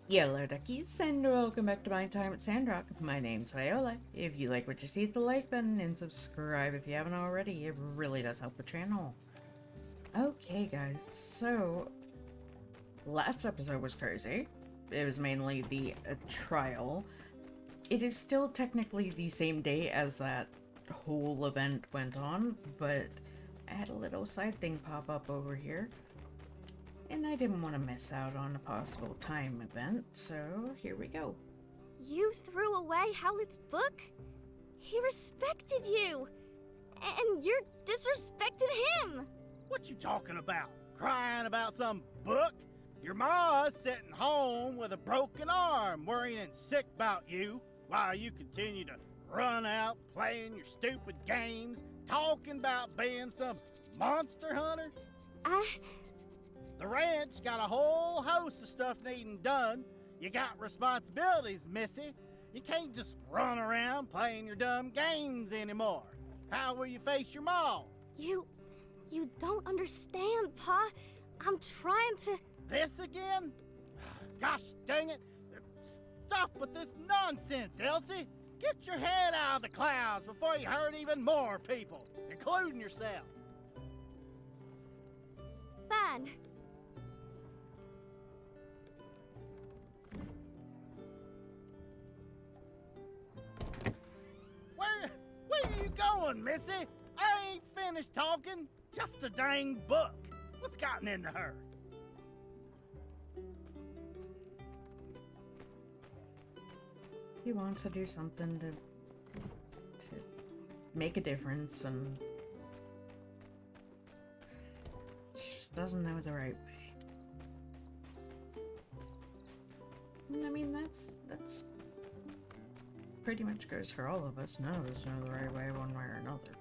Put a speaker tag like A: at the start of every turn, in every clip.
A: Yellow duckies, and welcome back to my time at Sandrock. My name's Viola. If you like what you see, hit the like button and subscribe if you haven't already. It really does help the channel. Okay, guys, so last episode was crazy. It was mainly the trial. It is still technically the same day as that whole event went on, but I had a little side thing pop up over here. And I didn't want to miss out on a possible time event, so here we go.
B: You threw away Howlett's book? He respected you! And you're disrespecting him!
C: What you talking about? Crying about some book? Your ma's sitting home with a broken arm, worrying and sick about you, while you continue to run out playing your stupid games, talking about being some monster hunter? The ranch got a whole host of stuff needing done. You got responsibilities, missy. You can't just run around playing your dumb games anymore. How will you face your mom?
B: You don't understand, Pa. I'm trying to...
C: This again? Gosh dang it. Stop with this nonsense, Elsie. Get your head out of the clouds before you hurt even more people, including yourself.
B: Fine.
C: Where are you going, missy? I ain't finished talking. Just a dang book. What's gotten into her?
A: He wants to do something to make a difference, and just doesn't know the right way. And I mean, that's pretty much goes for all of us. None of us know the right way one way or another.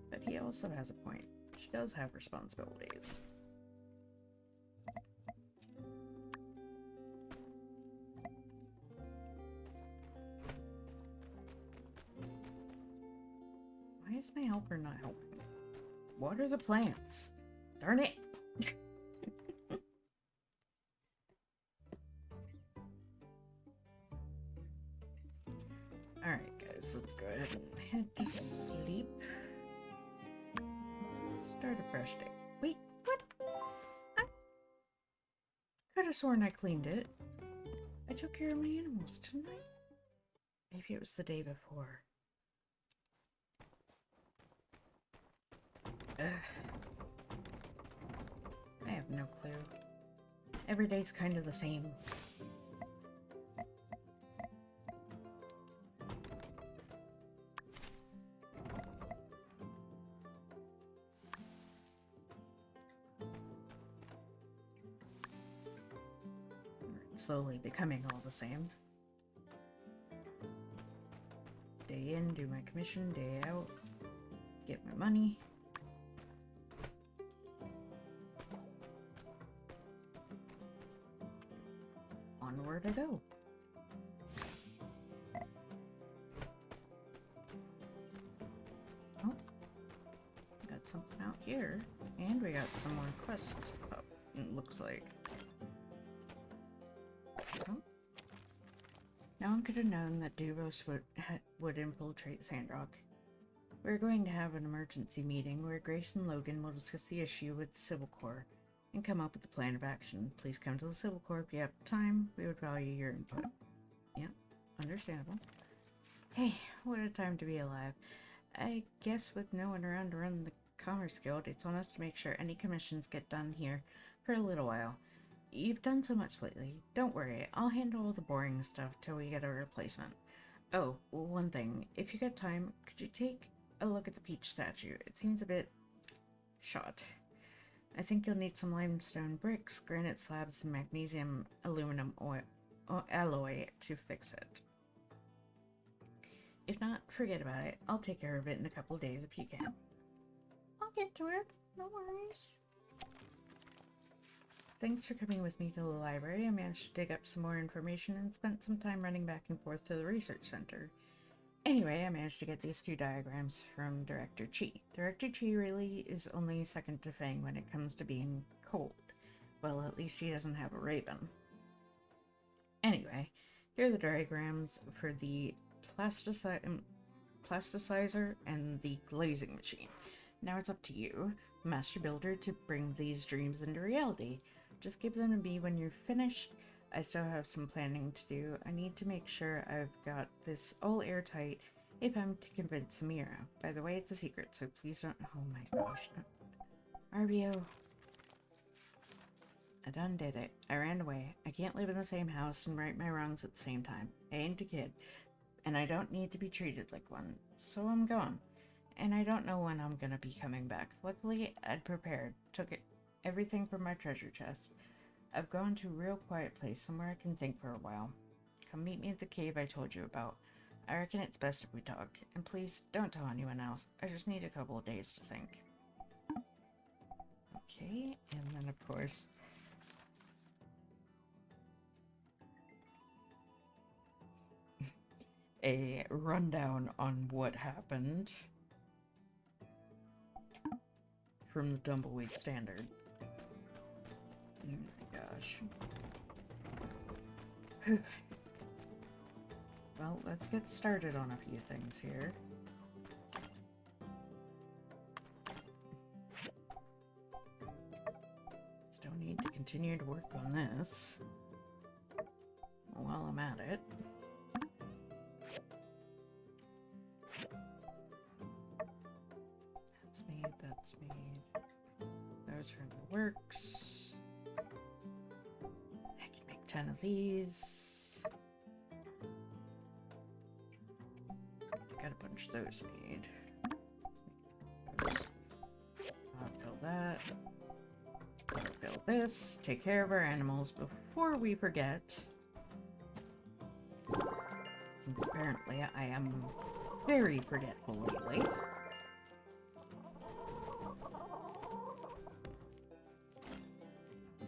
A: But he also has a point. She does have responsibilities. Why is my helper not helping? Water the plants. Darn it! Alright guys, let's go ahead and head to sleep. Start a fresh day. Wait, what? I could have sworn I cleaned it. I took care of my animals tonight. Maybe it was the day before. I have no clue. Every day's kind of the same. Slowly becoming all the same. Day in, do my commission, day out, get my money. Onward I go. Oh, got something out here, and we got some more quests up, it looks like. Oh. No one could have known that Duvos would infiltrate Sandrock. We're going to have an emergency meeting where Grace and Logan will discuss the issue with the Civil Corps and come up with a plan of action. Please come to the Civil Corps if you have time. We would value your input. Yeah, understandable. Hey, what a time to be alive. I guess with no one around to run the Commerce Guild, it's on us to make sure any commissions get done here for a little while. You've done so much lately. Don't worry, I'll handle all the boring stuff till we get a replacement. Oh, one thing. If you get time, could you take a look at the peach statue? It seems a bit shot. I think you'll need some limestone bricks, granite slabs, and magnesium aluminum alloy to fix it. If not, forget about it. I'll take care of it in a couple of days if you can. I'll get to it. No worries. Thanks for coming with me to the library. I managed to dig up some more information and spent some time running back and forth to the research center. Anyway, I managed to get these two diagrams from Director Chi. Director Chi really is only second to Fang when it comes to being cold. Well, at least he doesn't have a raven. Anyway, here are the diagrams for the plasticizer and the glazing machine. Now it's up to you, Master Builder, to bring these dreams into reality. Just give them to me when you're finished. I still have some planning to do. I need to make sure I've got this all airtight if I'm to convince Samira. By the way, it's a secret, so please don't— oh my gosh. RBO. I done did it. I ran away. I can't live in the same house and right my wrongs at the same time. I ain't a kid. And I don't need to be treated like one. So I'm gone. And I don't know when I'm gonna be coming back. Luckily, I'd prepared. Took everything from my treasure chest. I've gone to a real quiet place, somewhere I can think for a while. Come meet me at the cave I told you about. I reckon it's best if we talk. And please, don't tell anyone else. I just need a couple of days to think. Okay, and then of course... a rundown on what happened from the Tumbleweed Standard. Oh my gosh. Well, let's get started on a few things here. Still need to continue to work on this while I'm at it. That's made. Those are in the works. I can make 10 of these. Got a bunch of those made. Let's make those. I'll build that. I'll build this. Take care of our animals before we forget. Since apparently I am very forgetful lately.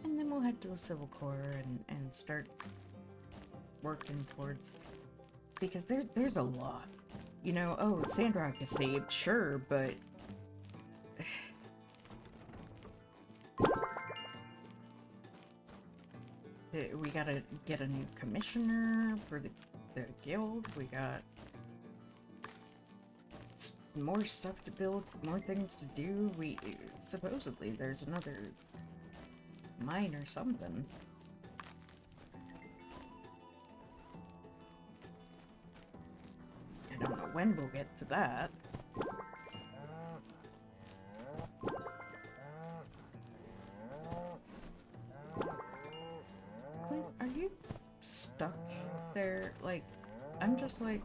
A: And then we'll head to the Civil Corps and start working towards... because there's a lot. You know, oh, Sandrock is saved, sure, but... we gotta get a new commissioner for the guild. We got more stuff to build, more things to do. We supposedly there's another mine or something. I don't know when we'll get to that. Clint, are you stuck there? Like, I'm just like,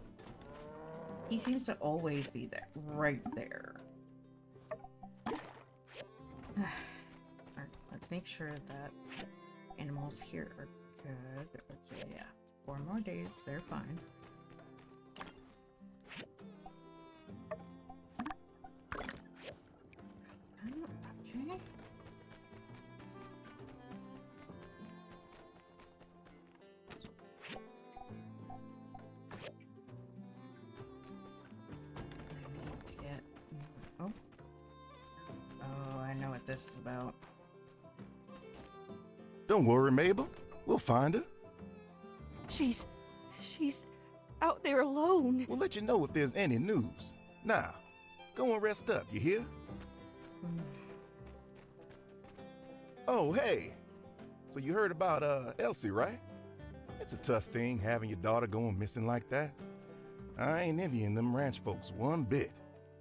A: he seems to always be there, right there. Alright, let's make sure that animals here are good. Okay, yeah. 4 more days, they're fine. Okay. Oh, I know what this is about.
D: Don't worry, Mabel. We'll find her.
E: She's out there alone.
D: We'll let you know if there's any news. Now, go and rest up, you hear? Oh, hey. So you heard about, Elsie, right? It's a tough thing having your daughter going missing like that. I ain't envying them ranch folks one bit.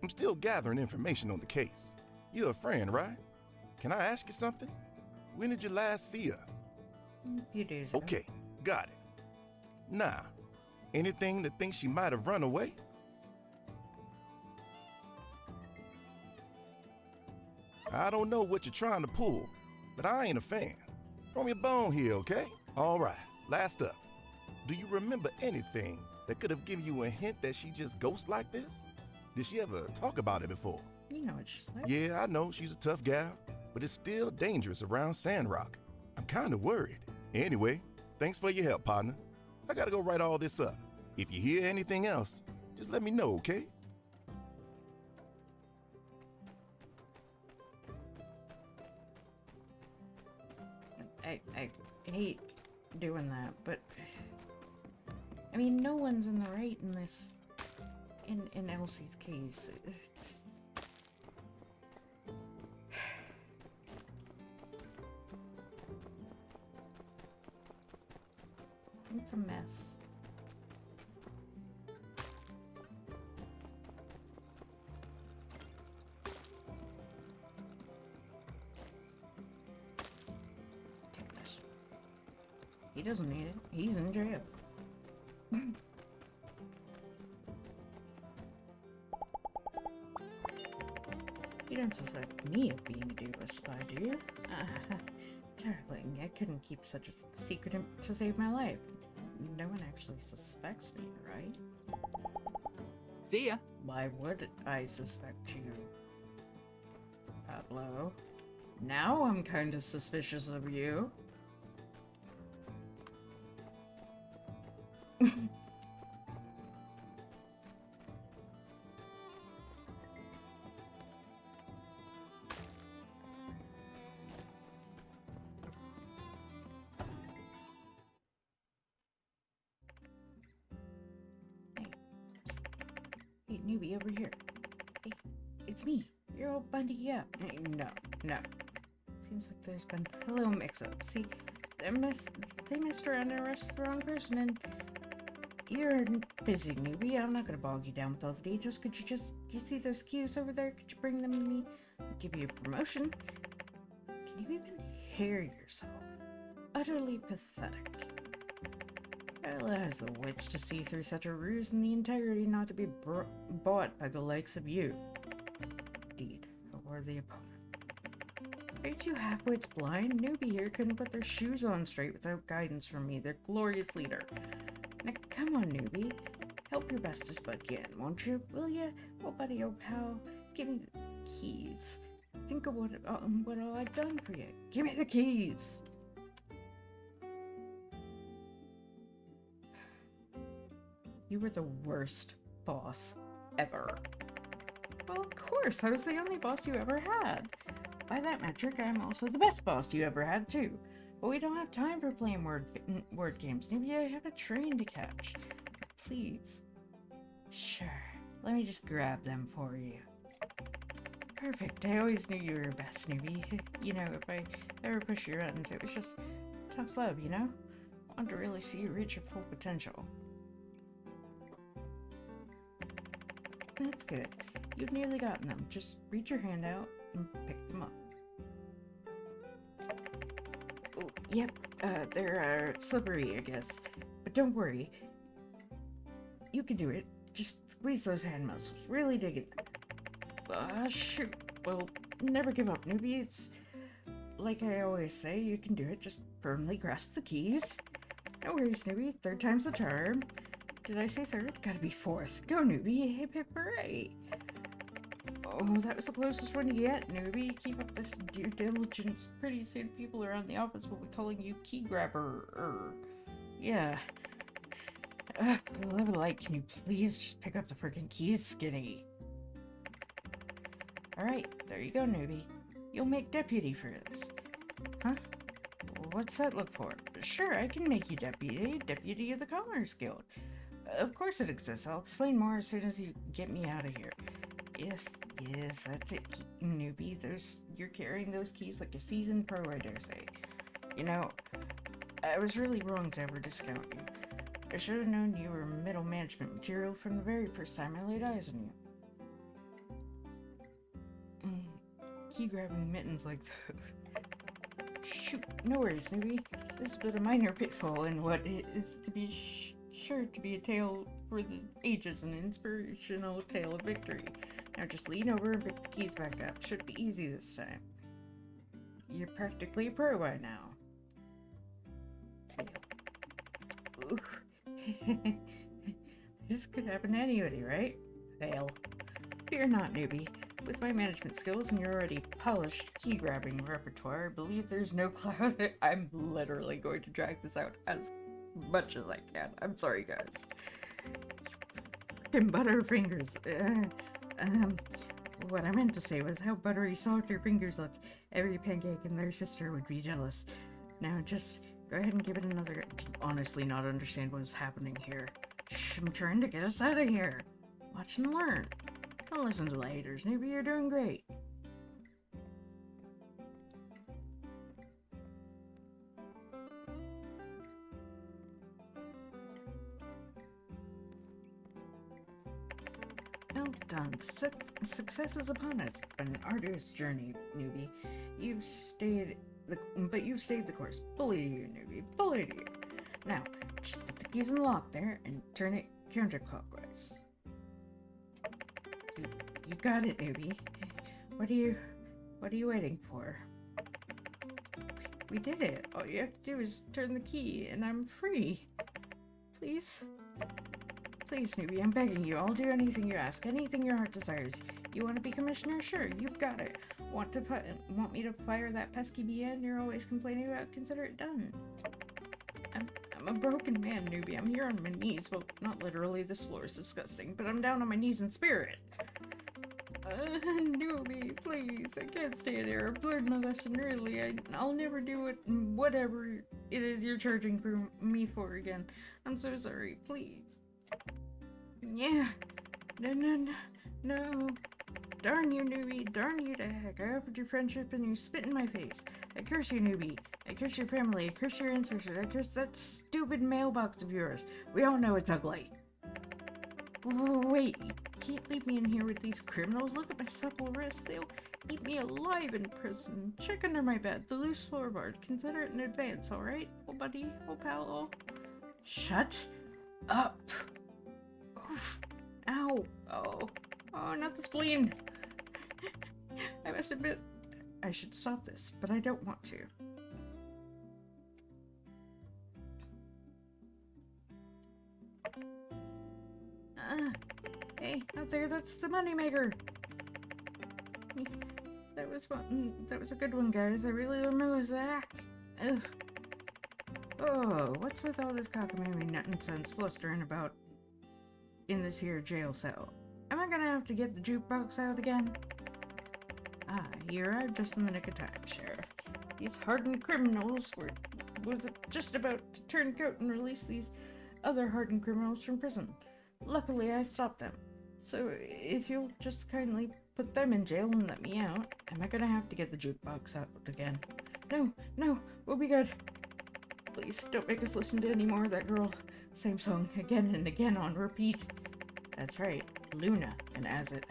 D: I'm still gathering information on the case. You're a friend, right? Can I ask you something? When did you last see her?
A: A few days ago.
D: Okay, got it. Now, anything that thinks she might have run away? I don't know what you're trying to pull, but I ain't a fan. Throw me a bone here, okay? All right, last up. Do you remember anything that could have given you a hint that she just ghosts like this? Did she ever talk about it before?
A: You know what she's like.
D: Yeah, I know she's a tough gal, but it's still dangerous around Sandrock. I'm kind of worried. Anyway, thanks for your help, partner. I gotta go write all this up. If you hear anything else, Just let me know, okay?
A: I hate doing that, but I mean, no one's in the right in this. In Elsie's case, it's a mess. Take this. He doesn't need it. He's in jail. You don't suspect me of being a Duvos spy, do you? Darling, I couldn't keep such a secret to save my life. No one actually suspects me, right?
F: See ya.
A: Why would I suspect you, Pablo? Now I'm kind of suspicious of you. Hey, newbie, over here. Hey, it's me. You're all Bundy up. Hey, no. Seems like there's been a little mix-up. See, they messed around and arrested the wrong person, and you're busy, newbie. I'm not gonna bog you down with all the details. Could you see those keys over there? Could you bring them to me? I'll give you a promotion. Can you even hear yourself? Utterly pathetic. Viola has the wits to see through such a ruse and the integrity not to be bought by the likes of you. Indeed, a worthy opponent. Aren't you half-wits blind? Newbie here couldn't put their shoes on straight without guidance from me, their glorious leader. Now come on, newbie. Help your bestest bud again, won't you? Will ya? Oh, buddy, oh, pal. Give me the keys. Think of what all I've done for you. Give me the keys! You were the worst boss ever. Well, of course, I was the only boss you ever had. By that metric, I'm also the best boss you ever had, too. But we don't have time for playing word games. Maybe I have a train to catch. Please. Sure. Let me just grab them for you. Perfect. I always knew you were best, newbie. You know, if I ever push your buttons, it was just tough love, you know? I wanted to really see you reach your full potential. That's good. You've nearly gotten them. Just reach your hand out and pick them up. Oh, yep. They're slippery, I guess. But don't worry. You can do it. Just squeeze those hand muscles. Really dig it. Shoot. Well, never give up, newbie. It's like I always say, you can do it. Just firmly grasp the keys. No worries, newbie. Third time's the charm. Did I say third? Gotta be fourth. Go, newbie. Hip hip hooray. Oh, that was the closest one yet, newbie. Keep up this due diligence. Pretty soon people around the office will be calling you key grabber. Yeah. For the love of light, can you please just pick up the freaking keys, Skinny? Alright, there you go, newbie. You'll make deputy for this. Huh? What's that look for? Sure, I can make you deputy of the Commerce Guild. Of course it exists. I'll explain more as soon as you get me out of here. Yes, that's it, newbie. You're carrying those keys like a seasoned pro, I dare say. You know, I was really wrong to ever discount you. I should have known you were middle management material from the very first time I laid eyes on you. Key grabbing mittens like those. Shoot, no worries, newbie. This has been a minor pitfall in what is to be sure to be a tale for the ages, an inspirational tale of victory. Now just lean over and pick the keys back up. Should be easy this time. You're practically a pro by now. Ooh. This could happen to anybody, right? Fail. Fear not, newbie. With my management skills and your already polished key-grabbing repertoire, I believe there's no cloud. I'm literally going to drag this out as much as I can. I'm sorry, guys. and butterfingers. What I meant to say was how buttery soft your fingers look. Every pancake and their sister would be jealous. Now just go ahead and give it another. I can honestly not understand what is happening here. Shh, I'm trying to get us out of here. Watch and learn. Don't listen to the haters, newbie. You're doing great. Well done. Success is upon us. It's been an arduous journey, newbie. You've stayed the course. Bully to you, newbie. Bully to you. Now, just put the keys in the lock there and turn it counterclockwise. You got it, newbie. What are you waiting for? We did it. All you have to do is turn the key and I'm free. Please? Please, newbie, I'm begging you. I'll do anything you ask, anything your heart desires. You want to be commissioner? Sure, you've got it. Want me to fire that pesky BN you're always complaining about? Consider it done. I'm a broken man, newbie. I'm here on my knees. Well, not literally, this floor is disgusting, but I'm down on my knees in spirit. Newbie, please. I can't stand here. I've learned my lesson early. I'll never do it, whatever it is you're charging for me for again. I'm so sorry. Please. Yeah. No. Darn you, newbie. Darn you to heck. I offered you friendship and you spit in my face. I curse you, newbie. I curse your family. I curse your ancestors. I curse that stupid mailbox of yours. We all know it's ugly. Wait, you can't leave me in here with these criminals. Look at my supple wrists. They'll eat me alive in prison. Check under my bed. The loose floorboard. Consider it in advance, alright? Oh, buddy. Oh, pal. Oh. Shut up. Oof. Ow. Oh, not the spleen. I must admit, I should stop this, but I don't want to. Hey, out there, that's the moneymaker. That was a good one, guys. I really remember Zach. Ugh. Oh, what's with all this cockamamie nonsense blustering about in this here jail cell? Am I gonna have to get the jukebox out again? Ah, you arrived just in the nick of time, Sheriff. These hardened criminals was just about to turn coat and release these other hardened criminals from prison. Luckily, I stopped them. So, if you'll just kindly put them in jail and let me out, am I gonna have to get the jukebox out again? No, we'll be good. Please, don't make us listen to any more of that girl. Same song again and again on repeat. That's right, Luna. And as it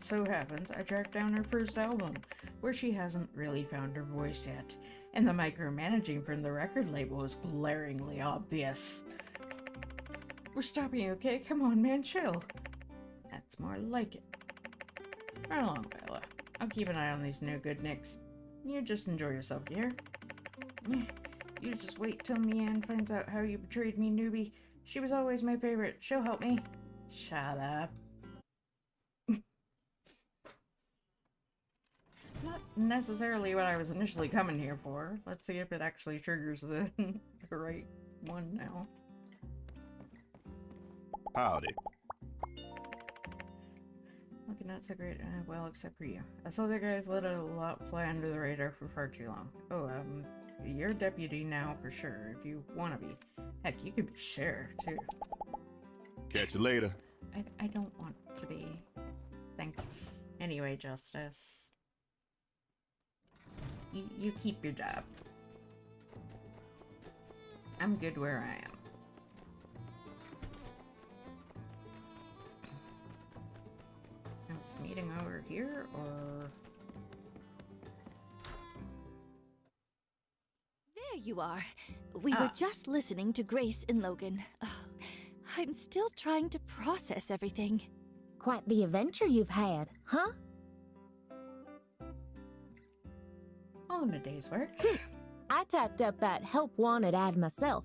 A: so happens, I tracked down her first album, where she hasn't really found her voice yet. And the micromanaging from the record label is glaringly obvious. We're stopping you, okay? Come on, man, chill. That's more like it. Right along, Viola. I'll keep an eye on these no good nicks. You just enjoy yourself, dear. You just wait till Mianne finds out how you betrayed me, newbie. She was always my favorite. She'll help me. Shut up. Not necessarily what I was initially coming here for. Let's see if it actually triggers the right one now.
D: Howdy.
A: Looking not so great, well, except for you. I saw the guys let a lot fly under the radar for far too long. Oh, you're a deputy now for sure, if you want to be. Heck, you could be sheriff, too.
D: Catch you later.
A: I don't want to be. Thanks. Anyway, Justice. You keep your job. I'm good where I am. Is the meeting over here, or...?
G: There you are. We were just listening to Grace and Logan. Oh, I'm still trying to process everything.
H: Quite the adventure you've had, huh?
A: All in a day's work.
H: I typed up that help wanted ad myself,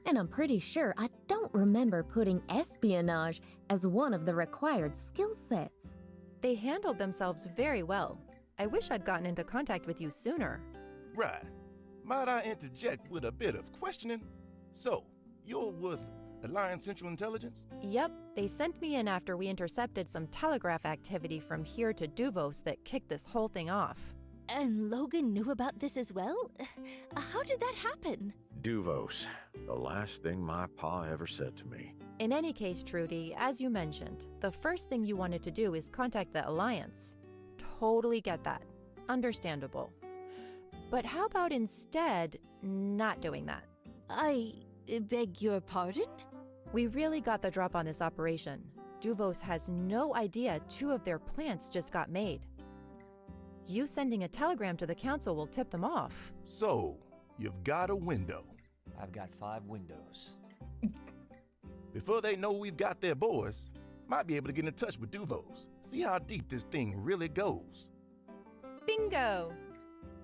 H: and I'm pretty sure I don't remember putting espionage as one of the required skill sets.
I: They handled themselves very well. I wish I'd gotten into contact with you sooner.
D: Right. Might I interject with a bit of questioning? So, you're with Alliance Central Intelligence?
I: Yep, they sent me in after we intercepted some telegraph activity from here to Duvos that kicked this whole thing off.
G: And Logan knew about this as well? How did that happen?
J: Duvos. The last thing my pa ever said to me.
I: In any case, Trudy, as you mentioned, the first thing you wanted to do is contact the Alliance. Totally get that. Understandable. But how about instead not doing that?
G: I beg your pardon?
I: We really got the drop on this operation. Duvos has no idea 2 of their plants just got made. You sending a telegram to the council will tip them off.
D: So, you've got a window.
K: I've got 5 windows.
D: Before they know we've got their boys, might be able to get in touch with Duvos. See how deep this thing really goes.
I: Bingo!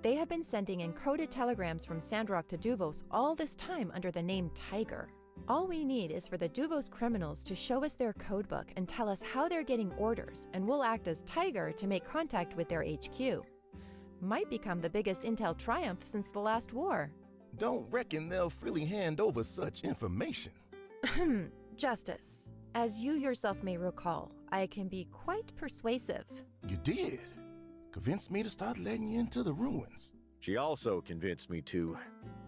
I: They have been sending encoded telegrams from Sandrock to Duvos all this time under the name Tiger. All we need is for the Duvos criminals to show us their codebook and tell us how they're getting orders, and we'll act as Tiger to make contact with their HQ. Might become the biggest intel triumph since the last war.
D: Don't reckon they'll freely hand over such information.
I: Justice. As you yourself may recall, I can be quite persuasive.
D: You did. Convinced me to start letting you into the ruins.
J: She also convinced me to,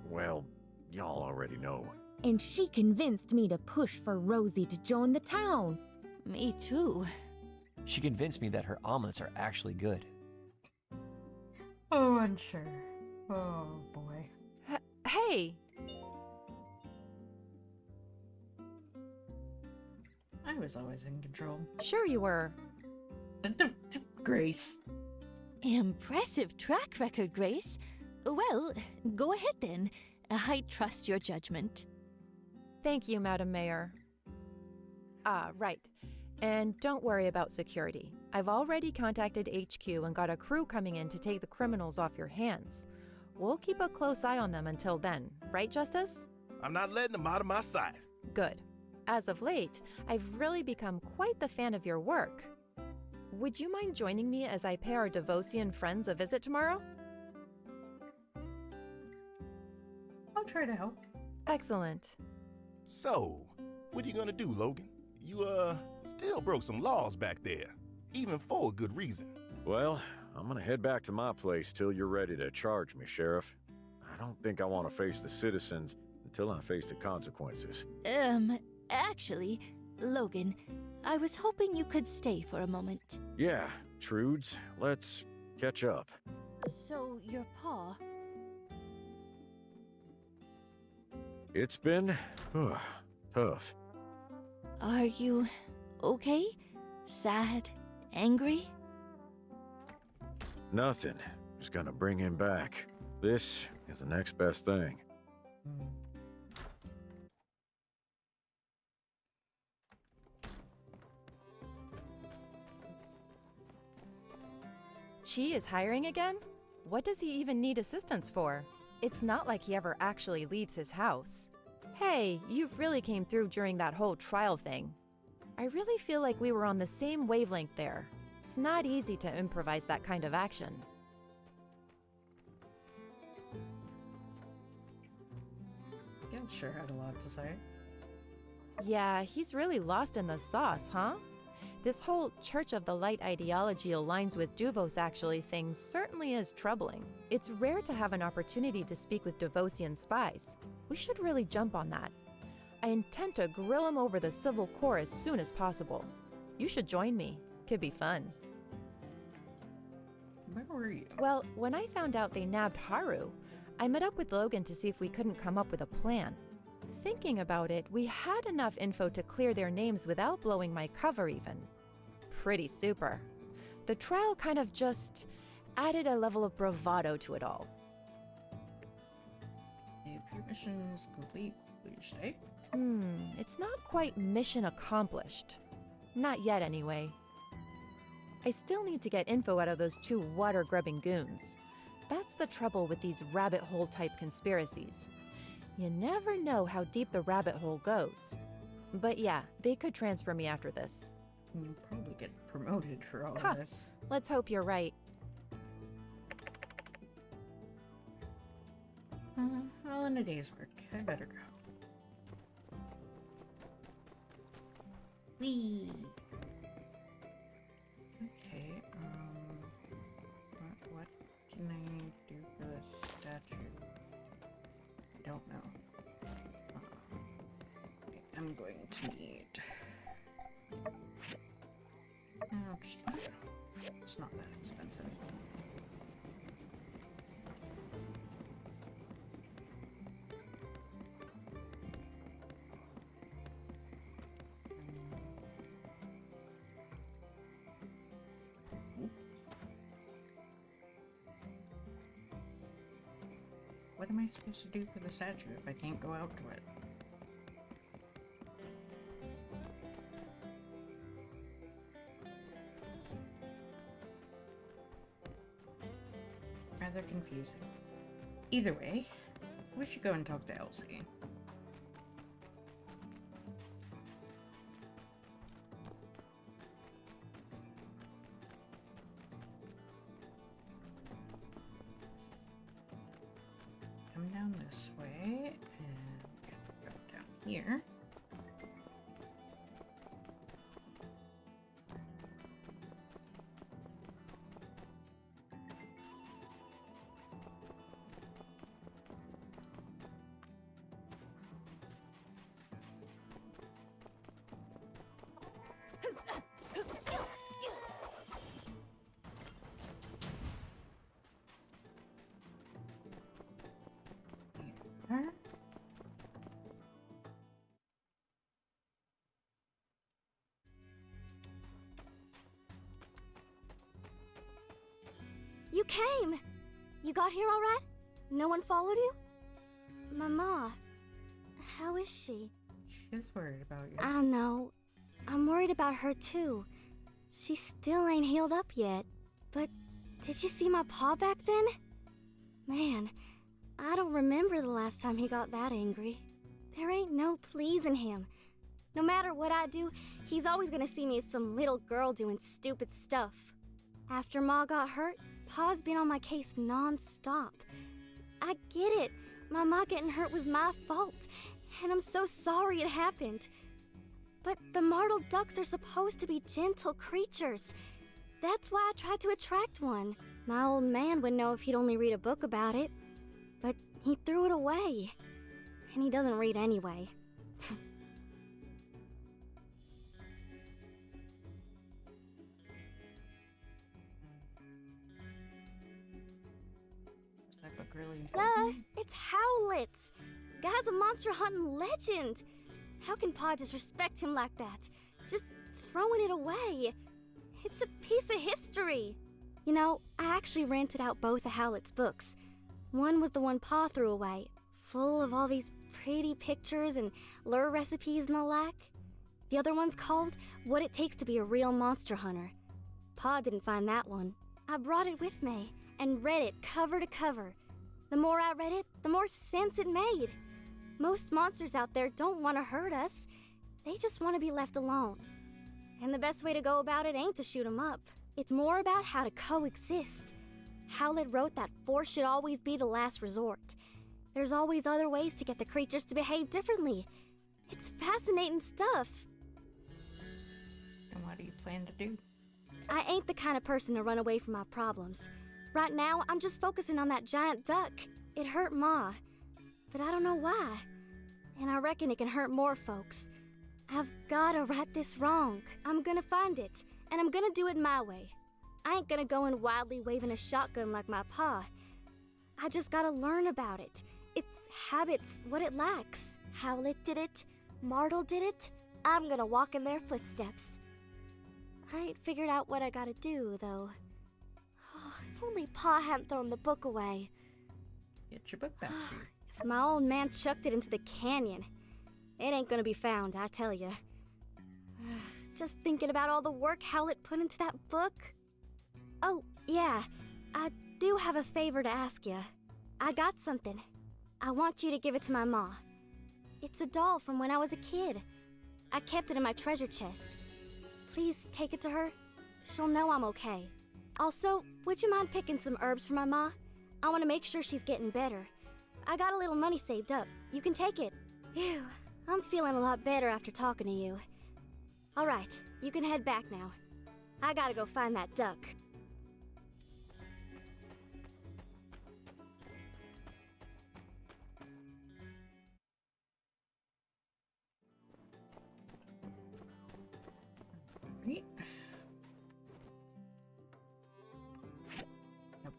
J: well, y'all already know.
H: And she convinced me to push for Rosie to join the town.
G: Me too.
K: She convinced me that her omelets are actually good.
A: Oh, unsure. Oh, boy.
I: Hey!
A: I was always in control.
I: Sure you were.
A: Grace.
G: Impressive track record, Grace. Well, go ahead then. I trust your judgment.
I: Thank you, Madam Mayor. Right. And don't worry about security. I've already contacted HQ and got a crew coming in to take the criminals off your hands. We'll keep a close eye on them until then, right, Justice?
D: I'm not letting them out of my sight.
I: Good. As of late, I've really become quite the fan of your work. Would you mind joining me as I pay our Devosian friends a visit tomorrow?
A: I'll try to help.
I: Excellent.
D: So, what are you gonna do, Logan? You, still broke some laws back there, even for a good reason.
J: Well, I'm gonna head back to my place till you're ready to charge me, Sheriff. I don't think I want to face the citizens until I face the consequences.
G: Actually, Logan, I was hoping you could stay for a moment.
J: Yeah, Trudes, let's catch up.
G: So, your paw...
J: It's been tough.
G: Are you okay? Sad? Angry?
J: Nothing. Just gonna bring him back. This is the next best thing.
I: Chi is hiring again? What does he even need assistance for? It's not like he ever actually leaves his house. Hey, you really came through during that whole trial thing. I really feel like we were on the same wavelength there. It's not easy to improvise that kind of action.
A: Gil sure had a lot to say.
I: Yeah, he's really lost in the sauce, huh? This whole Church of the Light ideology aligns with Duvos actually thing certainly is troubling. It's rare to have an opportunity to speak with Duvosian spies. We should really jump on that. I intend to grill him over the Civil Corps as soon as possible. You should join me. Could be fun.
A: Where were you?
I: Well, when I found out they nabbed Haru, I met up with Logan to see if we couldn't come up with a plan. Thinking about it, we had enough info to clear their names without blowing my cover even. Pretty super. The trial kind of just added a level of bravado to it all.
A: If your mission's complete, will you stay?
I: It's not quite mission accomplished. Not yet, anyway. I still need to get info out of those 2 water-grubbing goons. That's the trouble with these rabbit hole-type conspiracies. You never know how deep the rabbit hole goes. But yeah, they could transfer me after this.
A: You'll probably get promoted for all
I: Ha!
A: of this.
I: Let's hope you're right.
A: All in a day's work. I better go. Whee! Okay, what can I do for the statue? I don't know. Okay, I'm going to need... it's not that expensive. What am I supposed to do for the statue if I can't go out to it? Rather confusing. Either way, we should go and talk to Elsie. Come down this way and go down here.
B: You came! You got here all right? No one followed you? Mama, how is she?
A: She's worried about you.
B: I know. I'm worried about her too. She still ain't healed up yet. But did you see my paw back then? Man, I don't remember the last time he got that angry. There ain't no pleasing him. No matter what I do, he's always gonna see me as some little girl doing stupid stuff. After Ma got hurt, Pa's been on my case non-stop. I get it. My Ma getting hurt was my fault, and I'm so sorry it happened. But the martel ducks are supposed to be gentle creatures. That's why I tried to attract one. My old man would know if he'd only read a book about it. But he threw it away. And he doesn't read anyway.
A: Is that book really important?
B: It's Howlett's. Guy's a monster hunting legend. How can Pa disrespect him like that? Just throwing it away. It's a piece of history. You know, I actually rented out both of Howlett's books. One was the one Pa threw away, full of all these pretty pictures and lure recipes and the like. The other one's called What It Takes to Be a Real Monster Hunter. Pa didn't find that one. I brought it with me and read it cover to cover. The more I read it, the more sense it made. Most monsters out there don't want to hurt us. They just want to be left alone. And the best way to go about it ain't to shoot 'em up. It's more about how to coexist. Howlett wrote that force should always be the last resort. There's always other ways to get the creatures to behave differently. It's fascinating stuff.
A: And what do you plan to do?
B: I ain't the kind of person to run away from my problems. Right now, I'm just focusing on that giant duck. It hurt Ma, but I don't know why. And I reckon it can hurt more folks. I've gotta right this wrong. I'm gonna find it, and I'm gonna do it my way. I ain't gonna go in wildly waving a shotgun like my pa. I just gotta learn about it. Its habits, what it lacks. Howlett did it. Martel did it. I'm gonna walk in their footsteps. I ain't figured out what I gotta do, though. Oh, if only Pa hadn't thrown the book away.
A: Get your book back, dude.
B: If my old man chucked it into the canyon, it ain't gonna be found, I tell ya. Just thinking about all the work Howlett put into that book. Oh, yeah, I do have a favor to ask ya. I got something. I want you to give it to my ma. It's a doll from when I was a kid. I kept it in my treasure chest. Please take it to her. She'll know I'm okay. Also, would you mind picking some herbs for my ma? I want to make sure she's getting better. I got a little money saved up. You can take it. Phew, I'm feeling a lot better after talking to you. Alright, you can head back now. I gotta go find that duck.
A: Right. Nope.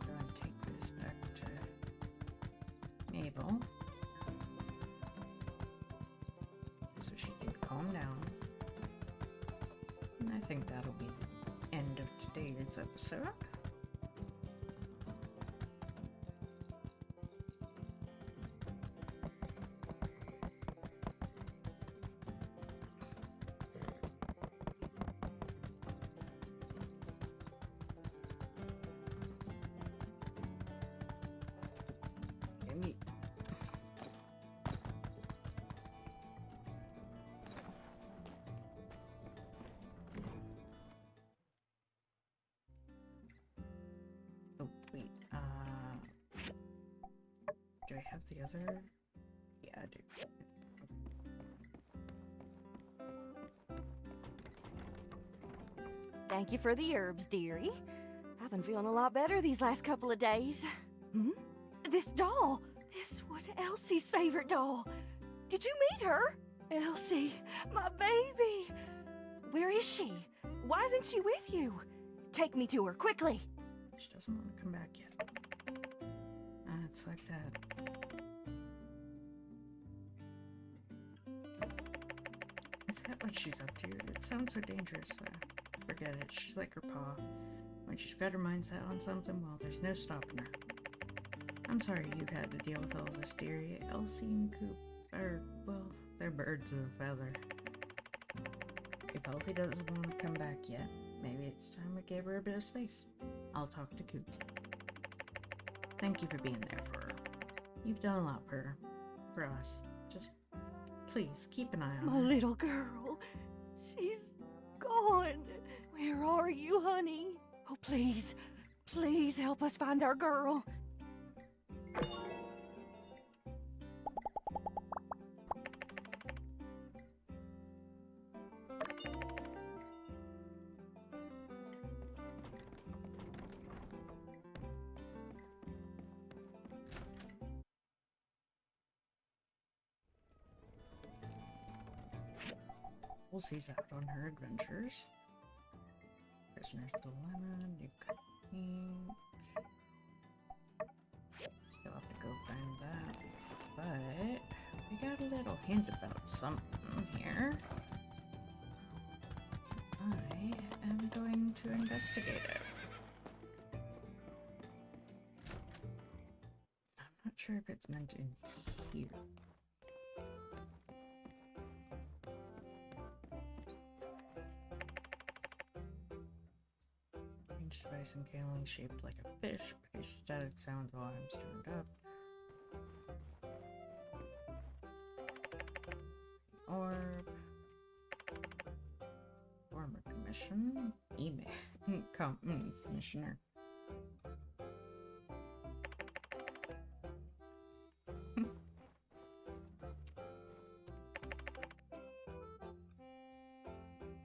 A: Go and take this back to Mabel so she can calm down. And I think that'll be the end of today's episode. Gimme. Oh, wait, do I have the other? Yeah, I do.
E: Thank you for the herbs, dearie. I've been feeling a lot better these last couple of days. Hmm? This doll! This was Elsie's favorite doll. Did you meet her? Elsie, my baby! Where is she? Why isn't she with you? Take me to her, quickly!
A: She doesn't want to come back yet. It's like that. Is that what she's up to? It sounds so dangerous. Forget it. She's like her pa. When she's got her mind set on something, well, there's no stopping her. I'm sorry you've had to deal with all this, dearie. Elsie and Coop are, well, they're birds of a feather. If Elsie doesn't want to come back yet, maybe it's time we gave her a bit of space. I'll talk to Coop. Thank you for being there for her. You've done a lot for her. For us. Just, please, keep an eye on
E: My
A: her.
E: little girl. She's gone. Where are you, honey? Oh, please. Please help us find our girl.
A: Elsie's out on her adventures. Prisoner's Dilemma, new cutscene. Still have to go find that. But we got a little hint about something here. I am going to investigate it. I'm not sure if it's meant in here. Device and cannoli shaped like a fish, produce static sounds while items turned up. Orb. Former commission. Email. Commissioner.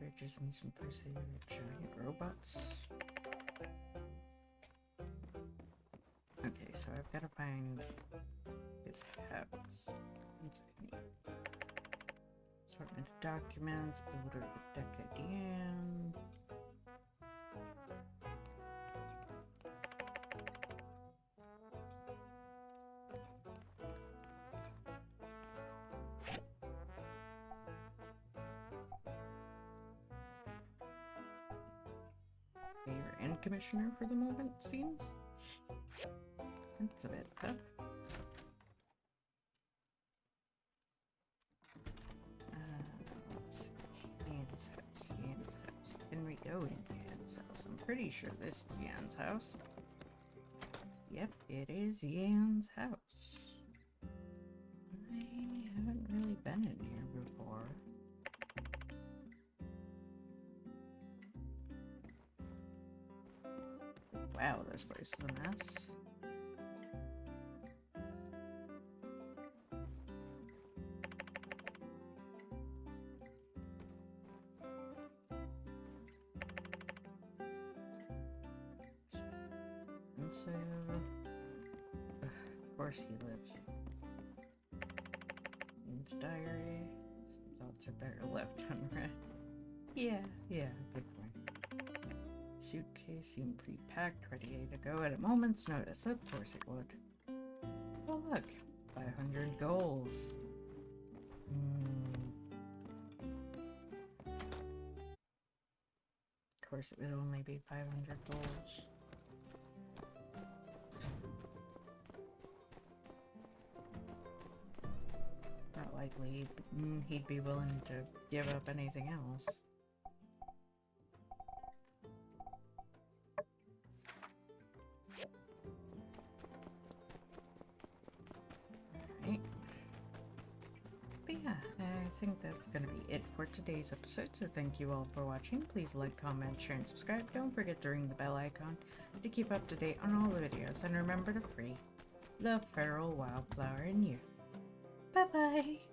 A: Bridges and some perceived giant robots. Okay, so I've got to find his house. What's I need? Assortment of documents, builder of the Decadian. Mayor and commissioner for the moment, seems. That's a bit tough. Let's see. Yan's house. Yan's house. Can we go in Yan's house? I'm pretty sure this is Yan's house. Yep, it is Yan's house. I haven't really been in here before. Wow, this place is a mess. Of course he lives. His diary. Some thoughts are better left unread. Yeah, good point. Suitcase seemed pre-packed, ready to go at a moment's notice. Of course it would. Oh look, 500 goals. Of course it would only be 500 goals. Not likely he'd be willing to give up anything else. Alright. But yeah, I think that's gonna be it for today's episode, so thank you all for watching. Please like, comment, share, and subscribe. Don't forget to ring the bell icon to keep up to date on all the videos, and remember to free love Feral Wildflower and you. Bye-bye!